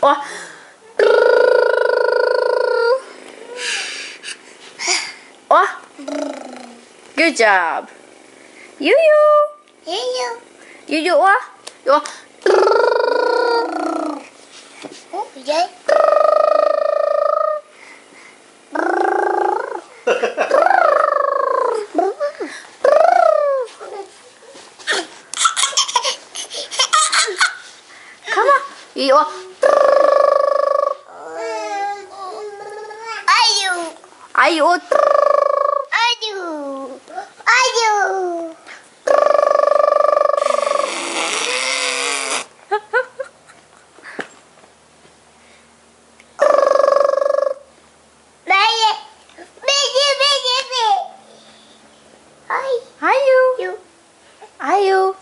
와. 와. Good job. 유유. 유유 와. 와. 이제 Come on. 유유 와. 아유. 아유. 아유.